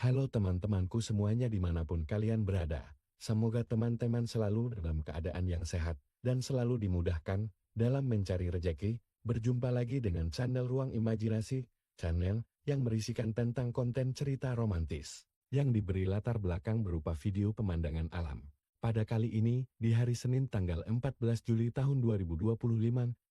Halo teman-temanku semuanya dimanapun kalian berada. Semoga teman-teman selalu dalam keadaan yang sehat dan selalu dimudahkan dalam mencari rejeki. Berjumpa lagi dengan channel Ruang Imajinasi, channel yang berisikan tentang konten cerita romantis yang diberi latar belakang berupa video pemandangan alam. Pada kali ini, di hari Senin tanggal 14 Juli tahun 2025,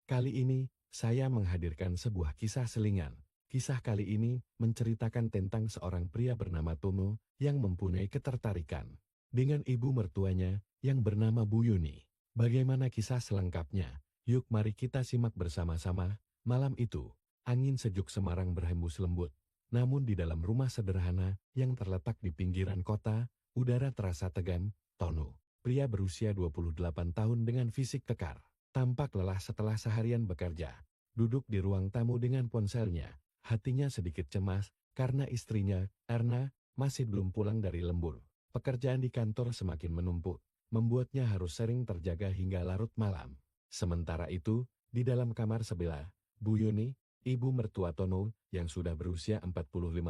kali ini saya menghadirkan sebuah kisah selingan. Kisah kali ini menceritakan tentang seorang pria bernama Tono yang mempunyai ketertarikan dengan ibu mertuanya yang bernama Bu Yuni. Bagaimana kisah selengkapnya? Yuk mari kita simak bersama-sama. Malam itu, angin sejuk Semarang berhembus lembut. Namun di dalam rumah sederhana yang terletak di pinggiran kota, udara terasa tegang. Tono, pria berusia 28 tahun dengan fisik kekar, tampak lelah setelah seharian bekerja. Duduk di ruang tamu dengan ponselnya. Hatinya sedikit cemas karena istrinya, Erna, masih belum pulang dari lembur. Pekerjaan di kantor semakin menumpuk, membuatnya harus sering terjaga hingga larut malam. Sementara itu, di dalam kamar sebelah, Bu Yuni, ibu mertua Tono, yang sudah berusia 45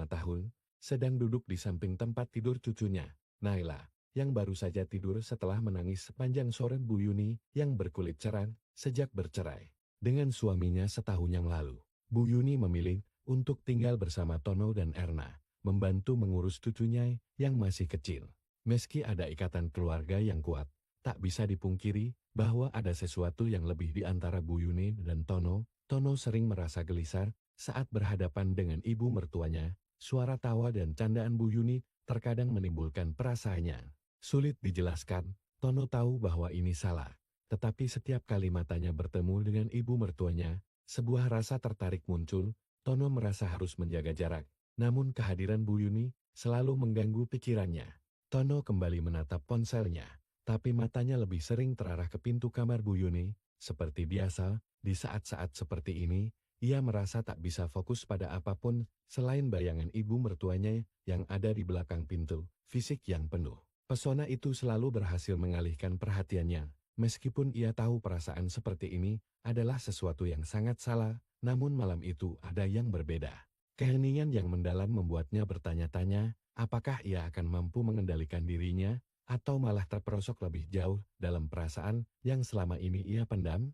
tahun, sedang duduk di samping tempat tidur cucunya, Naila, yang baru saja tidur setelah menangis sepanjang sore. Bu Yuni, yang berkulit cerah, sejak bercerai dengan suaminya setahun yang lalu. Bu Yuni memilih untuk tinggal bersama Tono dan Erna, membantu mengurus cucunya yang masih kecil. Meski ada ikatan keluarga yang kuat, tak bisa dipungkiri bahwa ada sesuatu yang lebih di antara Bu Yuni dan Tono. Tono sering merasa gelisah saat berhadapan dengan ibu mertuanya. Suara tawa dan candaan Bu Yuni terkadang menimbulkan perasaannya sulit dijelaskan. Tono tahu bahwa ini salah, tetapi setiap kali matanya bertemu dengan ibu mertuanya, sebuah rasa tertarik muncul. Tono merasa harus menjaga jarak, namun kehadiran Bu Yuni selalu mengganggu pikirannya. Tono kembali menatap ponselnya, tapi matanya lebih sering terarah ke pintu kamar Bu Yuni. Seperti biasa, di saat-saat seperti ini, ia merasa tak bisa fokus pada apapun selain bayangan ibu mertuanya yang ada di belakang pintu. Fisik yang penuh pesona itu selalu berhasil mengalihkan perhatiannya, meskipun ia tahu perasaan seperti ini adalah sesuatu yang sangat salah. Namun malam itu ada yang berbeda. Keheningan yang mendalam membuatnya bertanya-tanya, apakah ia akan mampu mengendalikan dirinya, atau malah terperosok lebih jauh dalam perasaan yang selama ini ia pendam?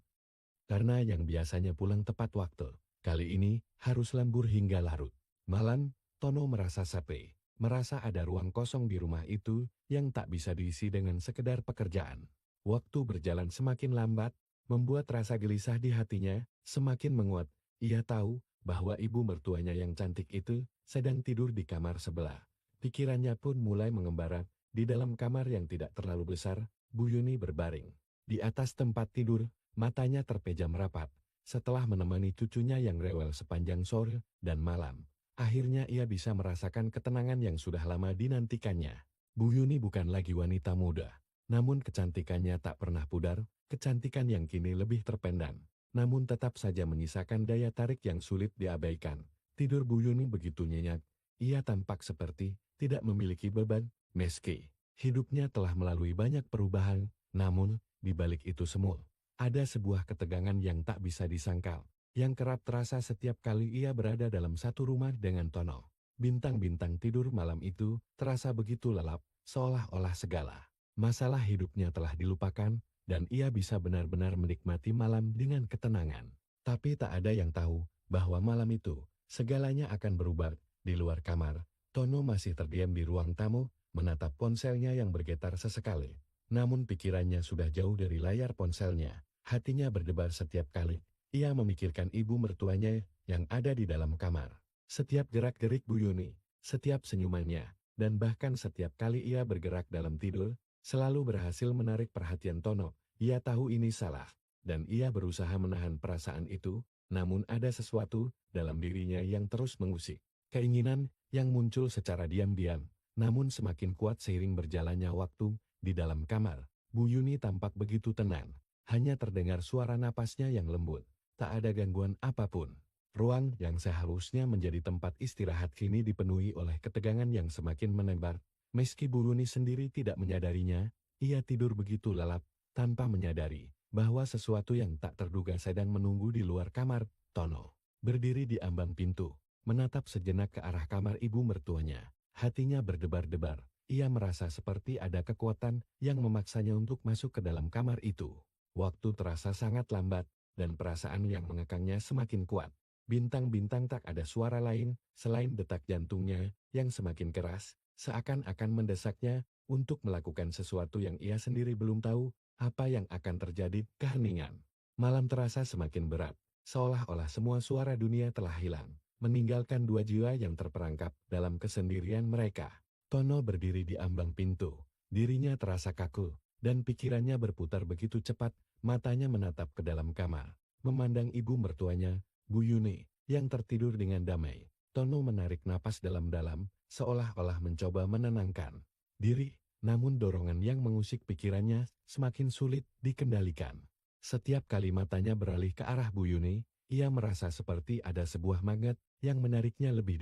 Karena yang biasanya pulang tepat waktu, kali ini harus lembur hingga larut malam. Tono merasa sepi, merasa ada ruang kosong di rumah itu yang tak bisa diisi dengan sekedar pekerjaan. Waktu berjalan semakin lambat, membuat rasa gelisah di hatinya semakin menguat. Ia tahu bahwa ibu mertuanya yang cantik itu sedang tidur di kamar sebelah. Pikirannya pun mulai mengembara. Di dalam kamar yang tidak terlalu besar, Bu Yuni berbaring di atas tempat tidur, matanya terpejam rapat. Setelah menemani cucunya yang rewel sepanjang sore dan malam, akhirnya ia bisa merasakan ketenangan yang sudah lama dinantikannya. Bu Yuni bukan lagi wanita muda, namun kecantikannya tak pernah pudar. Kecantikan yang kini lebih terpendam, namun tetap saja menyisakan daya tarik yang sulit diabaikan. Tidur Bu Yuni begitu nyenyak, ia tampak seperti tidak memiliki beban. Meski hidupnya telah melalui banyak perubahan, namun di balik itu semua, ada sebuah ketegangan yang tak bisa disangkal, yang kerap terasa setiap kali ia berada dalam satu rumah dengan Tono. Bintang-bintang tidur malam itu terasa begitu lelap, seolah-olah segala masalah hidupnya telah dilupakan, dan ia bisa benar-benar menikmati malam dengan ketenangan. Tapi tak ada yang tahu bahwa malam itu segalanya akan berubah. Di luar kamar, Tono masih terdiam di ruang tamu, menatap ponselnya yang bergetar sesekali. Namun pikirannya sudah jauh dari layar ponselnya. Hatinya berdebar setiap kali ia memikirkan ibu mertuanya yang ada di dalam kamar. Setiap gerak-gerik Bu Yuni, setiap senyumannya, dan bahkan setiap kali ia bergerak dalam tidur, selalu berhasil menarik perhatian Tono. Ia tahu ini salah, dan ia berusaha menahan perasaan itu, namun ada sesuatu dalam dirinya yang terus mengusik. Keinginan yang muncul secara diam-diam, namun semakin kuat seiring berjalannya waktu. Di dalam kamar, Bu Yuni tampak begitu tenang, hanya terdengar suara napasnya yang lembut. Tak ada gangguan apapun. Ruang yang seharusnya menjadi tempat istirahat kini dipenuhi oleh ketegangan yang semakin menebar. Meski Bu Yuni sendiri tidak menyadarinya, ia tidur begitu lelap, tanpa menyadari bahwa sesuatu yang tak terduga sedang menunggu di luar kamar. Tono berdiri di ambang pintu, menatap sejenak ke arah kamar ibu mertuanya. Hatinya berdebar-debar. Ia merasa seperti ada kekuatan yang memaksanya untuk masuk ke dalam kamar itu. Waktu terasa sangat lambat, dan perasaan yang mengekangnya semakin kuat. Bintang-bintang tak ada suara lain selain detak jantungnya yang semakin keras, seakan-akan mendesaknya untuk melakukan sesuatu yang ia sendiri belum tahu apa yang akan terjadi. Keheningan. Malam terasa semakin berat, seolah-olah semua suara dunia telah hilang, meninggalkan dua jiwa yang terperangkap dalam kesendirian mereka. Tono berdiri di ambang pintu, dirinya terasa kaku, dan pikirannya berputar begitu cepat, matanya menatap ke dalam kamar, memandang ibu mertuanya, Bu Yuni, yang tertidur dengan damai. Tono menarik napas dalam-dalam, seolah-olah mencoba menenangkan diri, namun dorongan yang mengusik pikirannya semakin sulit dikendalikan. Setiap kali matanya beralih ke arah Bu Yuni, ia merasa seperti ada sebuah magnet yang menariknya lebih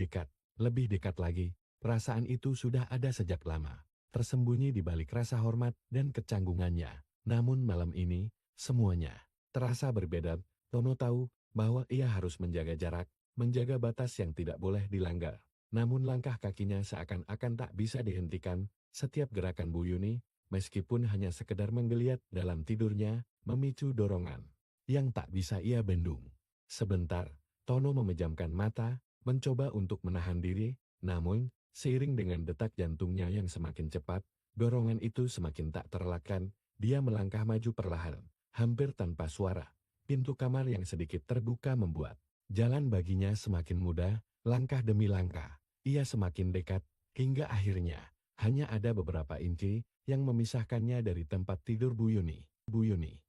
dekat lagi. Perasaan itu sudah ada sejak lama, tersembunyi di balik rasa hormat dan kecanggungannya. Namun malam ini, semuanya terasa berbeda. Tono tahu bahwa ia harus menjaga jarak, menjaga batas yang tidak boleh dilanggar. Namun langkah kakinya seakan-akan tak bisa dihentikan. Setiap gerakan Bu Yuni, meskipun hanya sekedar menggeliat dalam tidurnya, memicu dorongan yang tak bisa ia bendung. Sebentar, Tono memejamkan mata, mencoba untuk menahan diri, namun seiring dengan detak jantungnya yang semakin cepat, dorongan itu semakin tak terelakkan. Dia melangkah maju perlahan, hampir tanpa suara. Pintu kamar yang sedikit terbuka membuat jalan baginya semakin mudah, langkah demi langkah. Ia semakin dekat, hingga akhirnya hanya ada beberapa inci yang memisahkannya dari tempat tidur Bu Yuni. Bu Yuni.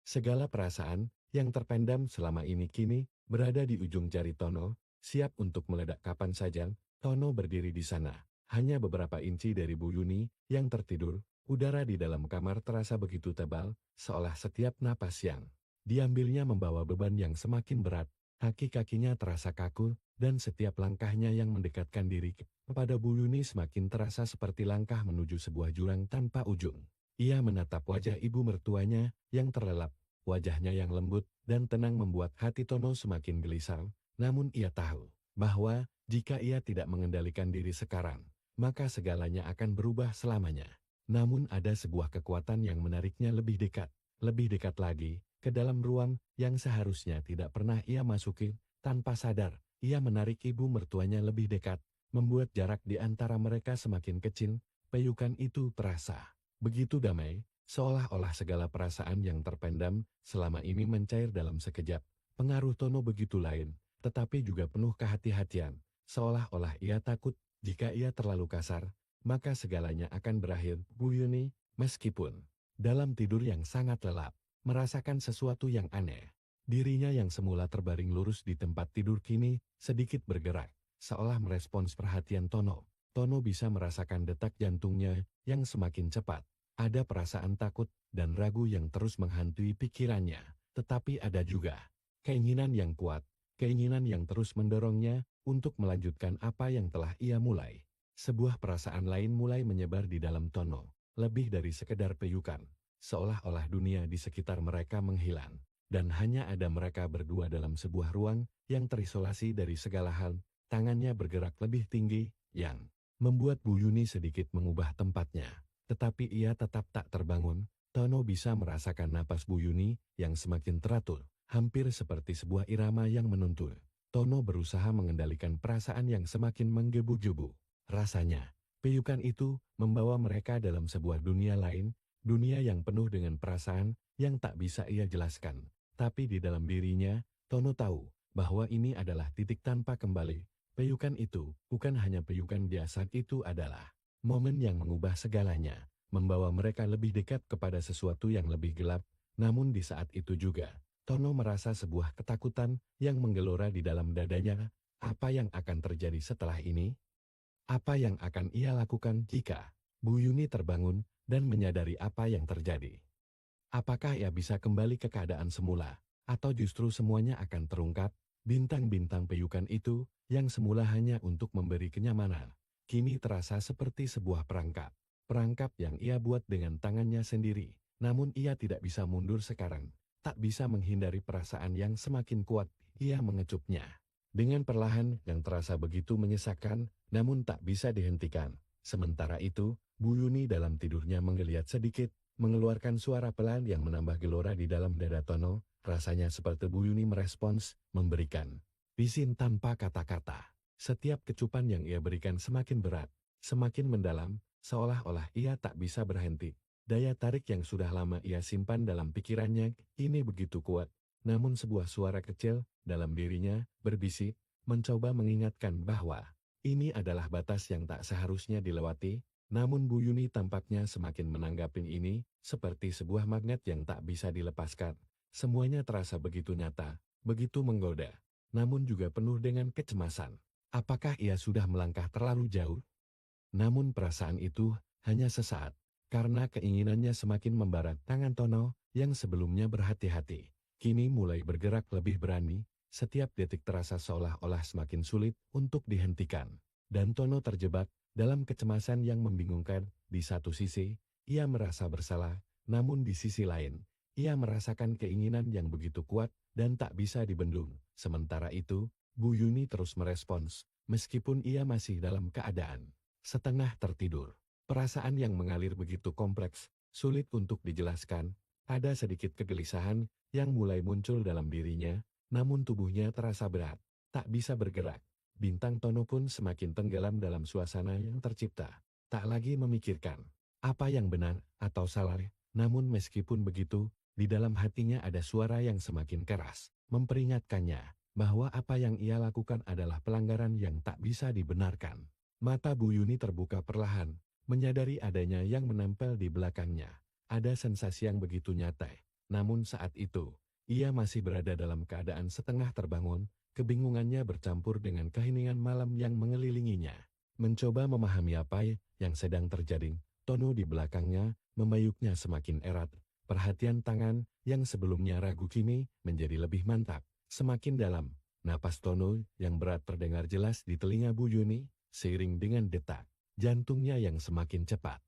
Segala perasaan yang terpendam selama ini kini berada di ujung jari Tono, siap untuk meledak kapan saja. Tono berdiri di sana, hanya beberapa inci dari Bu Yuni yang tertidur. Udara di dalam kamar terasa begitu tebal, seolah setiap napas yang diambilnya membawa beban yang semakin berat. Kaki-kakinya terasa kaku, dan setiap langkahnya yang mendekatkan diri kepada Bu Yuni semakin terasa seperti langkah menuju sebuah jurang tanpa ujung. Ia menatap wajah ibu mertuanya yang terlelap. Wajahnya yang lembut dan tenang membuat hati Tono semakin gelisah, namun ia tahu bahwa jika ia tidak mengendalikan diri sekarang, maka segalanya akan berubah selamanya. Namun ada sebuah kekuatan yang menariknya lebih dekat lagi, ke dalam ruang yang seharusnya tidak pernah ia masuki. Tanpa sadar, ia menarik ibu mertuanya lebih dekat, membuat jarak di antara mereka semakin kecil. Peyukan itu terasa begitu damai, seolah-olah segala perasaan yang terpendam selama ini mencair dalam sekejap. Pengaruh Tono begitu lain, tetapi juga penuh kehati-hatian, seolah-olah ia takut jika ia terlalu kasar, maka segalanya akan berakhir. Bu Yuni, meskipun dalam tidur yang sangat lelap, merasakan sesuatu yang aneh. Dirinya yang semula terbaring lurus di tempat tidur kini sedikit bergerak, seolah merespons perhatian Tono. Tono bisa merasakan detak jantungnya yang semakin cepat. Ada perasaan takut dan ragu yang terus menghantui pikirannya, tetapi ada juga keinginan yang kuat, keinginan yang terus mendorongnya untuk melanjutkan apa yang telah ia mulai. Sebuah perasaan lain mulai menyebar di dalam Tono, lebih dari sekedar peyukan, seolah-olah dunia di sekitar mereka menghilang, dan hanya ada mereka berdua dalam sebuah ruang yang terisolasi dari segala hal. Tangannya bergerak lebih tinggi, yang membuat Bu Yuni sedikit mengubah tempatnya. Tetapi ia tetap tak terbangun. Tono bisa merasakan napas Bu Yuni yang semakin teratur, hampir seperti sebuah irama yang menuntun. Tono berusaha mengendalikan perasaan yang semakin menggebu-gebu. Rasanya, peyukan itu membawa mereka dalam sebuah dunia lain, dunia yang penuh dengan perasaan yang tak bisa ia jelaskan. Tapi di dalam dirinya, Tono tahu bahwa ini adalah titik tanpa kembali. Peyukan itu bukan hanya peyukan biasa, itu adalah momen yang mengubah segalanya, membawa mereka lebih dekat kepada sesuatu yang lebih gelap. Namun di saat itu juga, Tono merasa sebuah ketakutan yang menggelora di dalam dadanya. Apa yang akan terjadi setelah ini? Apa yang akan ia lakukan jika Bu Yuni terbangun dan menyadari apa yang terjadi? Apakah ia bisa kembali ke keadaan semula, atau justru semuanya akan terungkap? Bintang-bintang peyukan itu, yang semula hanya untuk memberi kenyamanan, kini terasa seperti sebuah perangkap. Perangkap yang ia buat dengan tangannya sendiri, namun ia tidak bisa mundur sekarang. Tak bisa menghindari perasaan yang semakin kuat, ia mengecupnya. Dengan perlahan yang terasa begitu menyesakkan, namun tak bisa dihentikan. Sementara itu, Bu Yuni dalam tidurnya menggeliat sedikit, mengeluarkan suara pelan yang menambah gelora di dalam dada Tono. Rasanya seperti Bu Yuni merespons, memberikan izin tanpa kata-kata. Setiap kecupan yang ia berikan semakin berat, semakin mendalam, seolah-olah ia tak bisa berhenti. Daya tarik yang sudah lama ia simpan dalam pikirannya, ini begitu kuat. Namun sebuah suara kecil dalam dirinya berbisik, mencoba mengingatkan bahwa ini adalah batas yang tak seharusnya dilewati. Namun Bu Yuni tampaknya semakin menanggapi ini, seperti sebuah magnet yang tak bisa dilepaskan. Semuanya terasa begitu nyata, begitu menggoda, namun juga penuh dengan kecemasan. Apakah ia sudah melangkah terlalu jauh? Namun perasaan itu hanya sesaat, karena keinginannya semakin membara. Tangan Tono yang sebelumnya berhati-hati, kini mulai bergerak lebih berani. Setiap detik terasa seolah-olah semakin sulit untuk dihentikan. Dan Tono terjebak dalam kecemasan yang membingungkan. Di satu sisi, ia merasa bersalah, namun di sisi lain, ia merasakan keinginan yang begitu kuat dan tak bisa dibendung. Sementara itu, Bu Yuni terus merespons, meskipun ia masih dalam keadaan setengah tertidur. Perasaan yang mengalir begitu kompleks, sulit untuk dijelaskan. Ada sedikit kegelisahan yang mulai muncul dalam dirinya, namun tubuhnya terasa berat, tak bisa bergerak. Bintang Tono pun semakin tenggelam dalam suasana yang tercipta, tak lagi memikirkan apa yang benar atau salah. Namun meskipun begitu, di dalam hatinya ada suara yang semakin keras, memperingatkannya bahwa apa yang ia lakukan adalah pelanggaran yang tak bisa dibenarkan. Mata Bu Yuni terbuka perlahan, menyadari adanya yang menempel di belakangnya. Ada sensasi yang begitu nyata, Namun saat itu, ia masih berada dalam keadaan setengah terbangun, kebingungannya bercampur dengan keheningan malam yang mengelilinginya. Mencoba memahami apa yang sedang terjadi, Tono di belakangnya memayuknya semakin erat. Perhatian tangan yang sebelumnya ragu kini menjadi lebih mantap, semakin dalam. Napas Tono yang berat terdengar jelas di telinga Bu Yuni, seiring dengan detak jantungnya yang semakin cepat.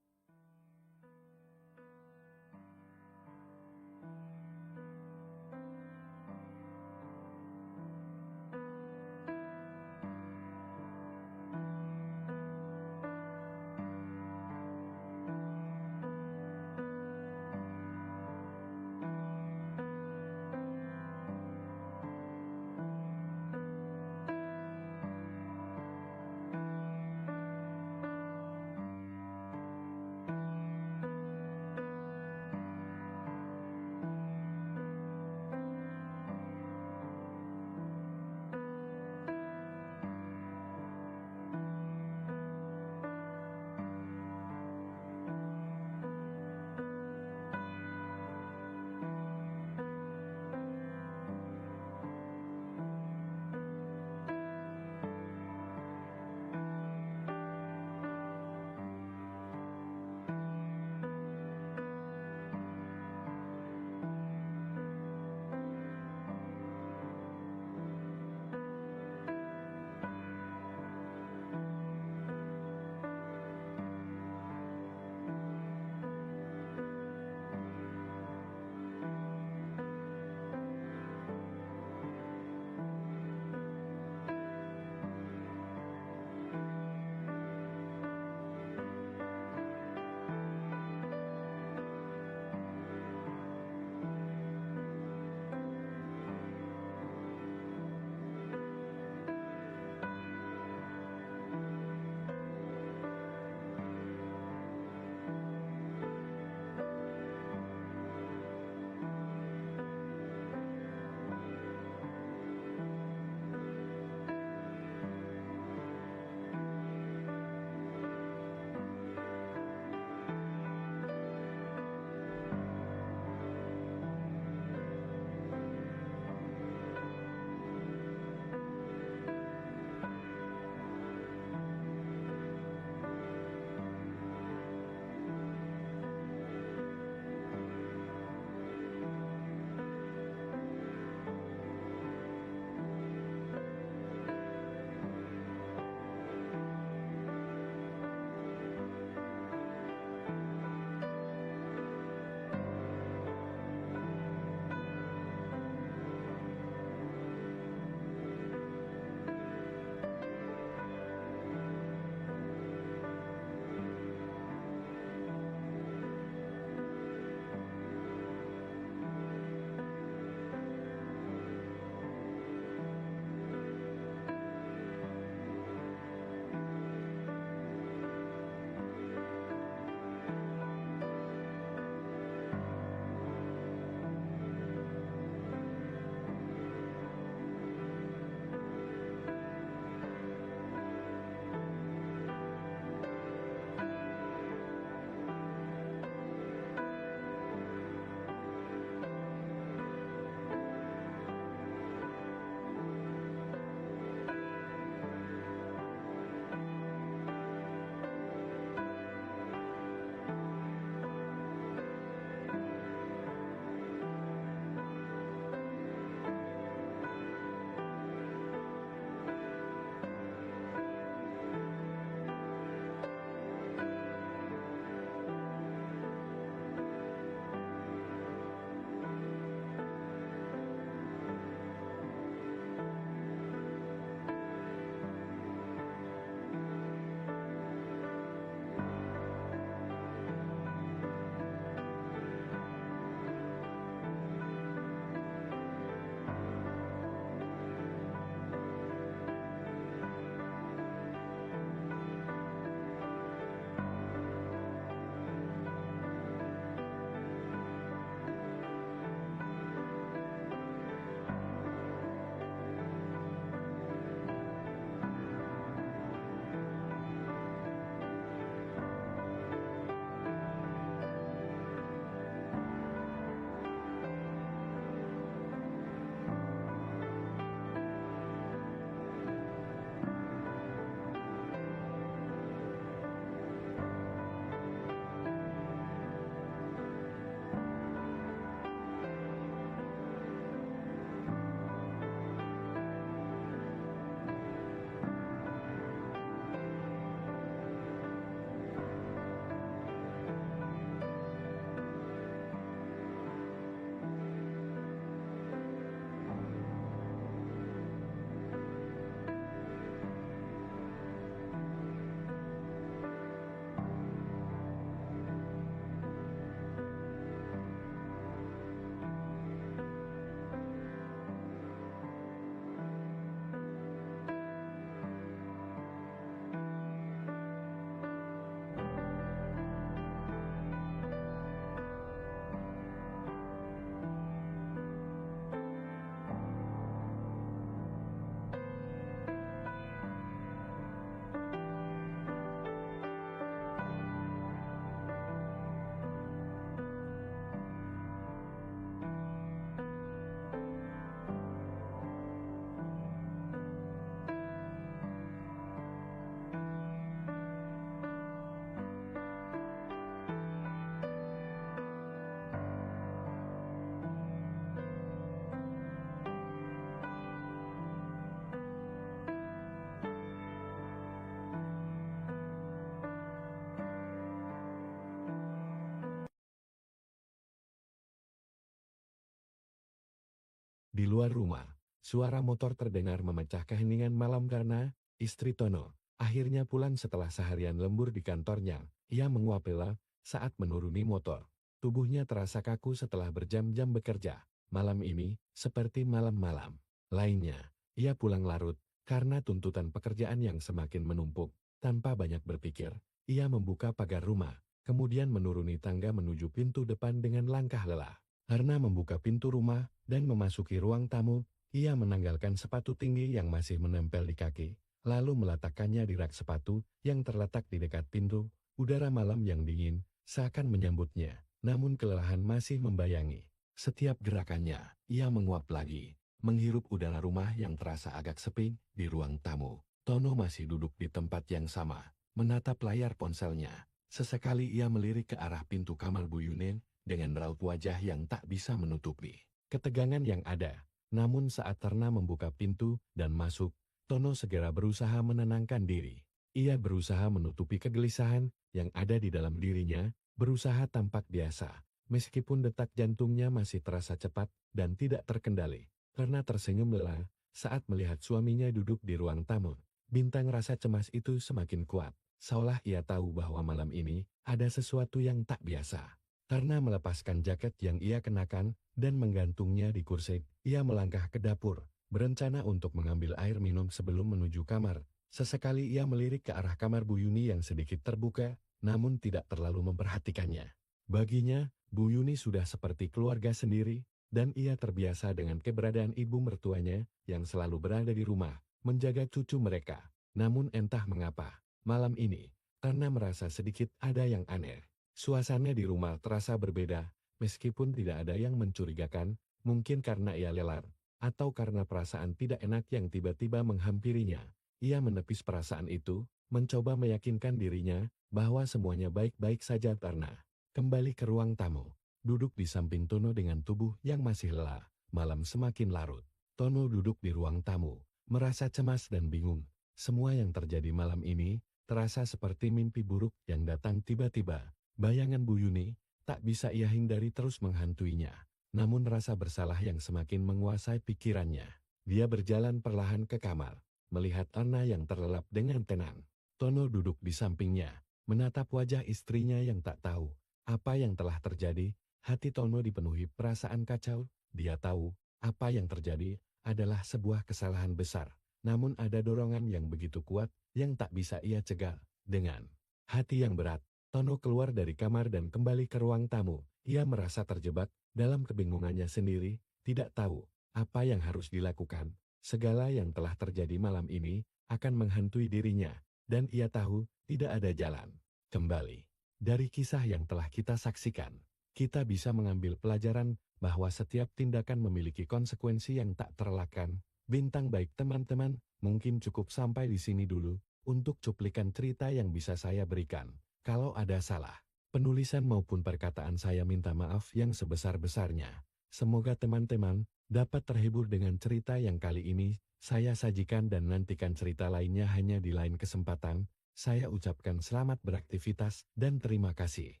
Di luar rumah, suara motor terdengar memecah keheningan malam karena istri Tono akhirnya pulang setelah seharian lembur di kantornya. Ia menguap lelah saat menuruni motor. Tubuhnya terasa kaku setelah berjam-jam bekerja. Malam ini, seperti malam-malam lainnya, ia pulang larut karena tuntutan pekerjaan yang semakin menumpuk. Tanpa banyak berpikir, ia membuka pagar rumah, kemudian menuruni tangga menuju pintu depan dengan langkah lelah. Karena membuka pintu rumah dan memasuki ruang tamu, ia menanggalkan sepatu tinggi yang masih menempel di kaki, lalu meletakkannya di rak sepatu yang terletak di dekat pintu. Udara malam yang dingin seakan menyambutnya, namun kelelahan masih membayangi setiap gerakannya. Ia menguap lagi, menghirup udara rumah yang terasa agak sepi. Di ruang tamu, Tono masih duduk di tempat yang sama, menatap layar ponselnya. Sesekali ia melirik ke arah pintu kamar Bu Yunin dengan raut wajah yang tak bisa menutupi ketegangan yang ada. Namun saat Terna membuka pintu dan masuk, Tono segera berusaha menenangkan diri. Ia berusaha menutupi kegelisahan yang ada di dalam dirinya, berusaha tampak biasa, meskipun detak jantungnya masih terasa cepat dan tidak terkendali. Karena tersenyum lelah saat melihat suaminya duduk di ruang tamu. Bintang rasa cemas itu semakin kuat, seolah ia tahu bahwa malam ini ada sesuatu yang tak biasa. Karena melepaskan jaket yang ia kenakan dan menggantungnya di kursi, ia melangkah ke dapur, berencana untuk mengambil air minum sebelum menuju kamar. Sesekali ia melirik ke arah kamar Bu Yuni yang sedikit terbuka, namun tidak terlalu memperhatikannya. Baginya, Bu Yuni sudah seperti keluarga sendiri, dan ia terbiasa dengan keberadaan ibu mertuanya yang selalu berada di rumah, menjaga cucu mereka. Namun entah mengapa, malam ini, karena merasa sedikit ada yang aneh. Suasana di rumah terasa berbeda, meskipun tidak ada yang mencurigakan, mungkin karena ia lelah, atau karena perasaan tidak enak yang tiba-tiba menghampirinya. Ia menepis perasaan itu, mencoba meyakinkan dirinya bahwa semuanya baik-baik saja. Karena kembali ke ruang tamu, duduk di samping Tono dengan tubuh yang masih lelah. Malam semakin larut. Tono duduk di ruang tamu, merasa cemas dan bingung. Semua yang terjadi malam ini terasa seperti mimpi buruk yang datang tiba-tiba. Bayangan Bu Yuni tak bisa ia hindari terus menghantuinya. Namun rasa bersalah yang semakin menguasai pikirannya. Dia berjalan perlahan ke kamar, melihat Anna yang terlelap dengan tenang. Tono duduk di sampingnya, menatap wajah istrinya yang tak tahu apa yang telah terjadi. Hati Tono dipenuhi perasaan kacau. Dia tahu apa yang terjadi adalah sebuah kesalahan besar. Namun ada dorongan yang begitu kuat yang tak bisa ia cegah. Dengan hati yang berat, Tono keluar dari kamar dan kembali ke ruang tamu. Ia merasa terjebak dalam kebingungannya sendiri, tidak tahu apa yang harus dilakukan. Segala yang telah terjadi malam ini akan menghantui dirinya, dan ia tahu tidak ada jalan kembali. Dari kisah yang telah kita saksikan, kita bisa mengambil pelajaran bahwa setiap tindakan memiliki konsekuensi yang tak terelakkan. Bintang baik teman-teman, mungkin cukup sampai di sini dulu untuk cuplikan cerita yang bisa saya berikan. Kalau ada salah penulisan maupun perkataan, saya minta maaf yang sebesar-besarnya. Semoga teman-teman dapat terhibur dengan cerita yang kali ini saya sajikan, dan nantikan cerita lainnya hanya di lain kesempatan. Saya ucapkan selamat beraktivitas dan terima kasih.